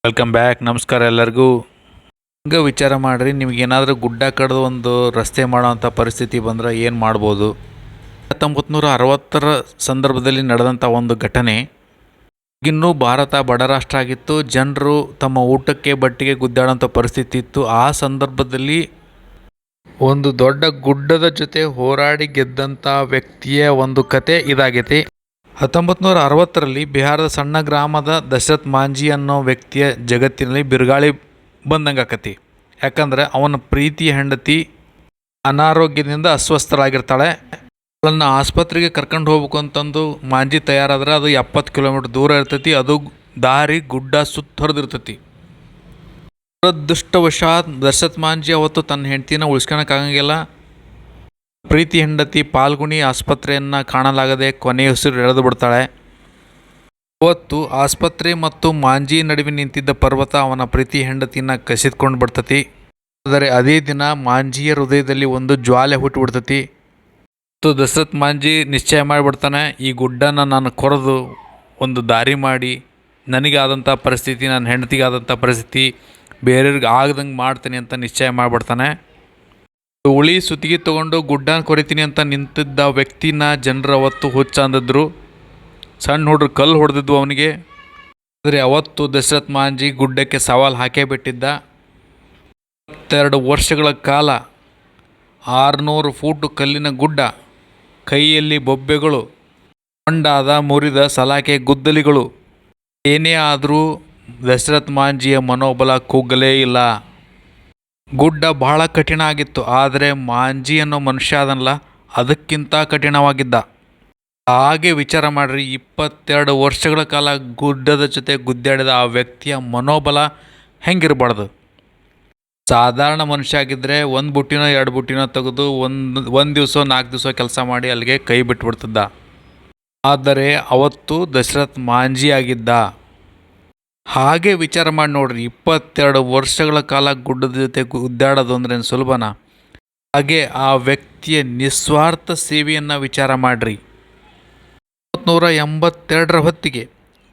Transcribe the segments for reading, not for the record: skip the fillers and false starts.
Welcome back. ನಮಸ್ಕಾರ ಎಲ್ಲರಿಗೂ. ಹಂಗೆ ವಿಚಾರ ಮಾಡಿರಿ, ನಿಮಗೇನಾದರೂ ಗುಡ್ಡ ಕಡ್ದು ಒಂದು ರಸ್ತೆ ಮಾಡೋವಂಥ ಪರಿಸ್ಥಿತಿ ಬಂದರೆ ಏನು ಮಾಡ್ಬೋದು? 1960ರ ಸಂದರ್ಭದಲ್ಲಿ ನಡೆದಂಥ ಒಂದು ಘಟನೆ. ಇನ್ನೂ ಭಾರತ ಬಡ ರಾಷ್ಟ್ರ ಆಗಿತ್ತು. ಜನರು ತಮ್ಮ ಊಟಕ್ಕೆ ಬಟ್ಟೆಗೆ ಗುದ್ದಾಡೋಂಥ ಪರಿಸ್ಥಿತಿ ಇತ್ತು. ಆ ಸಂದರ್ಭದಲ್ಲಿ ಒಂದು ದೊಡ್ಡ ಗುಡ್ಡದ ಜೊತೆ ಹೋರಾಡಿ ಗೆದ್ದಂಥ ವ್ಯಕ್ತಿಯ ಒಂದು ಕತೆ ಇದಾಗೈತಿ. 1960ರಲ್ಲಿ ಬಿಹಾರದ ಸಣ್ಣ ಗ್ರಾಮದ ದಶರಥ್ ಮಾಂಜಿ ಅನ್ನೋ ವ್ಯಕ್ತಿಯ ಜಗತ್ತಿನಲ್ಲಿ ಬಿರುಗಾಳಿ ಬಂದಂಗೆ ಆಕತಿ. ಯಾಕಂದರೆ ಅವನ ಪ್ರೀತಿಯ ಹೆಂಡತಿ ಅನಾರೋಗ್ಯದಿಂದ ಅಸ್ವಸ್ಥರಾಗಿರ್ತಾಳೆ. ಅವಳನ್ನು ಆಸ್ಪತ್ರೆಗೆ ಕರ್ಕೊಂಡು ಹೋಗ್ಬೇಕು ಅಂತಂದು ಮಾಂಜಿ ತಯಾರಾದ್ರೆ ಅದು 70 ಕಿಲೋಮೀಟ್ರ್ ದೂರ ಇರ್ತೈತಿ. ಅದು ದಾರಿ ಗುಡ್ಡ ಸುತ್ತರಿದಿರ್ತೈತಿ. ದುರದೃಷ್ಟವಶಾತ್ ದಶರಥ್ ಮಾಂಜಿ ಅವತ್ತು ತನ್ನ ಹೆಂಡತಿನ ಉಳಿಸ್ಕೊಳಕ್ಕಾಗಂಗಿಲ್ಲ. ಪ್ರೀತಿ ಹೆಂಡತಿ ಪಾಲ್ಗುಣಿ ಆಸ್ಪತ್ರೆಯನ್ನು ಕಾಣಲಾಗದೆ ಕೊನೆಯುಸಿರು ಎಳೆದು ಬಿಡ್ತಾಳೆ. ಅವತ್ತು ಆಸ್ಪತ್ರೆ ಮತ್ತು ಮಾಂಜಿ ನಡುವೆ ನಿಂತಿದ್ದ ಪರ್ವತ ಅವನ ಪ್ರೀತಿ ಹೆಂಡತಿನ ಕಸಿದ್ಕೊಂಡು ಬಿಡ್ತತಿ. ಆದರೆ ಅದೇ ದಿನ ಮಾಂಜಿಯ ಹೃದಯದಲ್ಲಿ ಒಂದು ಜ್ವಾಲೆ ಹುಟ್ಟಿಬಿಡ್ತತಿ. ಮತ್ತು ದಶರಥ್ ಮಾಂಜಿ ನಿಶ್ಚಯ ಮಾಡಿಬಿಡ್ತಾನೆ, ಈ ಗುಡ್ಡನ ನಾನು ಕೊರೆದು ಒಂದು ದಾರಿ ಮಾಡಿ ನನಗಾದಂಥ ಪರಿಸ್ಥಿತಿ, ನನ್ನ ಹೆಂಡತಿಗಾದಂಥ ಪರಿಸ್ಥಿತಿ ಬೇರೆಯವ್ರಿಗೆ ಆಗದಂಗೆ ಮಾಡ್ತೀನಿ ಅಂತ ನಿಶ್ಚಯ ಮಾಡಿಬಿಡ್ತಾನೆ. ಉಳಿ ಸುತ್ತಿಗೆ ತೊಗೊಂಡು ಗುಡ್ಡನ ಕೊರಿತೀನಿ ಅಂತ ನಿಂತಿದ್ದ ವ್ಯಕ್ತಿನ ಜನರು ಅವತ್ತು ಹುಚ್ಚ ಅಂದಿದ್ರು. ಸಣ್ಣ ಹುಡ್ರು ಕಲ್ಲು ಹೊಡೆದಿದ್ವು ಅವನಿಗೆ. ಆದರೆ ಅವತ್ತು ದಶರಥ್ ಮಾಂಜಿ ಗುಡ್ಡಕ್ಕೆ ಸವಾಲು ಹಾಕೇ ಬಿಟ್ಟಿದ್ದ. 22 ವರ್ಷಗಳ ಕಾಲ 600 ಫೂಟು ಕಲ್ಲಿನ ಗುಡ್ಡ, ಕೈಯಲ್ಲಿ ಬೊಬ್ಬೆಗಳು, ಮೊಂಡಾದ ಮುರಿದ ಸಲಾಕೆ ಗುದ್ದಲಿಗಳು. ಏನೇ ಆದರೂ ದಶರಥ್ ಮಾಂಜಿಯ ಮನೋಬಲ ಕುಗ್ಗಲೇ ಇಲ್ಲ. ಗುಡ್ಡ ಬಹಳ ಕಠಿಣ ಆಗಿತ್ತು. ಆದರೆ ಮಾಂಜಿ ಅನ್ನೋ ಮನುಷ್ಯ ಅದನ್ನಲ್ಲ, ಅದಕ್ಕಿಂತ ಕಠಿಣವಾಗಿದ್ದ. ಹಾಗೆ ವಿಚಾರ ಮಾಡಿರಿ, 22 ವರ್ಷಗಳ ಕಾಲ ಗುಡ್ಡದ ಜೊತೆ ಗುದ್ದಾಡಿದ ಆ ವ್ಯಕ್ತಿಯ ಮನೋಬಲ ಹೆಂಗಿರಬಾರ್ದು? ಸಾಧಾರಣ ಮನುಷ್ಯ ಆಗಿದ್ದರೆ 1 ಬುಟ್ಟಿನೋ 2 ಬುಟ್ಟಿನೋ ತೆಗೆದು ಒಂದು ದಿವಸ 4 ದಿವಸ ಕೆಲಸ ಮಾಡಿ ಅಲ್ಲಿಗೆ ಕೈ ಬಿಟ್ಬಿಡ್ತಿದ್ದ. ಆದರೆ ಅವತ್ತು ದಶರಥ್ ಮಾಂಜಿ ಆಗಿದ್ದ. ಹಾಗೆ ವಿಚಾರ ಮಾಡಿ ನೋಡ್ರಿ, 22 ವರ್ಷಗಳ ಕಾಲ ಗುಡ್ಡದ ಜೊತೆ ಗುದ್ದಾಡೋದು ಅಂದ್ರೇನು ಸುಲಭನಾ? ಹಾಗೆ ಆ ವ್ಯಕ್ತಿಯ ನಿಸ್ವಾರ್ಥ ಸೇವೆಯನ್ನು ವಿಚಾರ ಮಾಡಿರಿ. 1982ರ ಹೊತ್ತಿಗೆ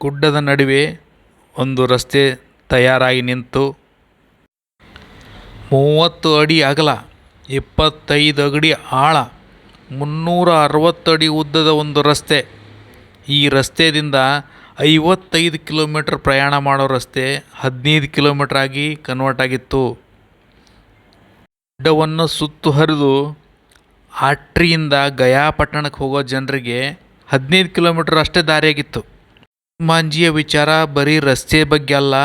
ಗುಡ್ಡದ ನಡುವೆ ಒಂದು ರಸ್ತೆ ತಯಾರಾಗಿ ನಿಂತು 30 ಅಡಿ ಅಗಲ, 25 ಅಡಿ ಆಳ, 360 ಅಡಿ ಉದ್ದದ ಒಂದು ರಸ್ತೆ. ಈ ರಸ್ತೆಯಿಂದ 55 ಕಿಲೋಮೀಟ್ರ್ ಪ್ರಯಾಣ ಮಾಡೋ ರಸ್ತೆ 15 ಕಿಲೋಮೀಟ್ರ್ ಆಗಿ ಕನ್ವರ್ಟ್ ಆಗಿತ್ತು. ಗುಡ್ಡವನ್ನು ಸುತ್ತುವರಿದು ಆಟ್ರಿಯಿಂದ ಗಯಾ ಪಟ್ಟಣಕ್ಕೆ ಹೋಗೋ ಜನರಿಗೆ 15 ಕಿಲೋಮೀಟ್ರ್ ಅಷ್ಟೇ ದಾರಿಯಾಗಿತ್ತು. ಮಾಂಜಿಯ ವಿಚಾರ ಬರೀ ರಸ್ತೆ ಬಗ್ಗೆ ಅಲ್ಲ,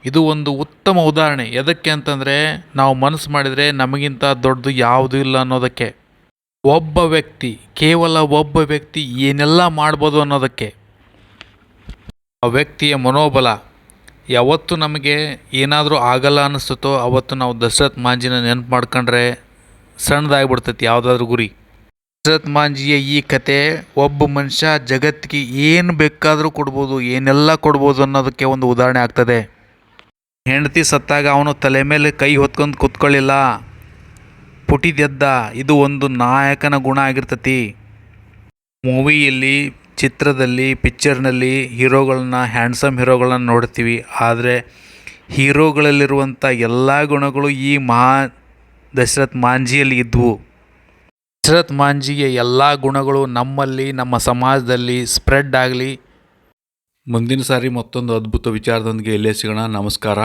ಇದು ಒಂದು ಉತ್ತಮ ಉದಾಹರಣೆ. ಎದಕ್ಕೆ ಅಂತಂದರೆ, ನಾವು ಮನಸ್ಸು ಮಾಡಿದರೆ ನಮಗಿಂತ ದೊಡ್ಡದು ಯಾವುದೂ ಇಲ್ಲ ಅನ್ನೋದಕ್ಕೆ. ಒಬ್ಬ ವ್ಯಕ್ತಿ, ಕೇವಲ ಒಬ್ಬ ವ್ಯಕ್ತಿ ಏನೆಲ್ಲ ಮಾಡ್ಬೋದು ಅನ್ನೋದಕ್ಕೆ. ಆ ವ್ಯಕ್ತಿಯ ಮನೋಬಲ ಯಾವತ್ತು ನಮಗೆ ಏನಾದರೂ ಆಗಲ್ಲ ಅನ್ನಿಸ್ತೋ ಅವತ್ತು ನಾವು ದಶರಥ್ ಮಾಂಜಿನ ನೆನಪು ಮಾಡ್ಕೊಂಡ್ರೆ ಸಣ್ಣದಾಗಿಬಿಡ್ತೈತಿ ಯಾವುದಾದ್ರೂ ಗುರಿ. ದಶರಥ್ ಮಾಂಜಿಯ ಈ ಕತೆ ಒಬ್ಬ ಮನುಷ್ಯ ಜಗತ್ತಿಗೆ ಏನು ಬೇಕಾದರೂ ಕೊಡ್ಬೋದು, ಏನೆಲ್ಲ ಕೊಡ್ಬೋದು ಅನ್ನೋದಕ್ಕೆ ಒಂದು ಉದಾಹರಣೆ ಆಗ್ತದೆ. ಹೆಂಡತಿ ಸತ್ತಾಗ ಅವನು ತಲೆ ಮೇಲೆ ಕೈ ಹೊತ್ಕೊಂಡು ಕೂತ್ಕೊಳ್ಳಿಲ್ಲ, ಪುಟಿದೆದ್ದ. ಇದು ಒಂದು ನಾಯಕನ ಗುಣ ಆಗಿರ್ತತಿ. ಮೂವಿಯಲ್ಲಿ, ಚಿತ್ರದಲ್ಲಿ, ಪಿಕ್ಚರ್ನಲ್ಲಿ ಹೀರೋಗಳನ್ನ, ಹ್ಯಾಂಡ್ಸಮ್ ಹೀರೋಗಳನ್ನ ನೋಡ್ತೀವಿ. ಆದರೆ ಹೀರೋಗಳಲ್ಲಿರುವಂಥ ಎಲ್ಲ ಗುಣಗಳು ಈ ದಶರಥ್ ಮಾಂಜಿಯಲ್ಲಿ ಇದ್ವು. ದಶರಥ್ ಮಾಂಜಿಯ ಎಲ್ಲ ಗುಣಗಳು ನಮ್ಮಲ್ಲಿ, ನಮ್ಮ ಸಮಾಜದಲ್ಲಿ ಸ್ಪ್ರೆಡ್ ಆಗಲಿ. ಮುಂದಿನ ಸಾರಿ ಮತ್ತೊಂದು ಅದ್ಭುತ ವಿಚಾರದೊಂದಿಗೆ ಎಲ್ಲೇ ಸಿಗೋಣ. ನಮಸ್ಕಾರ.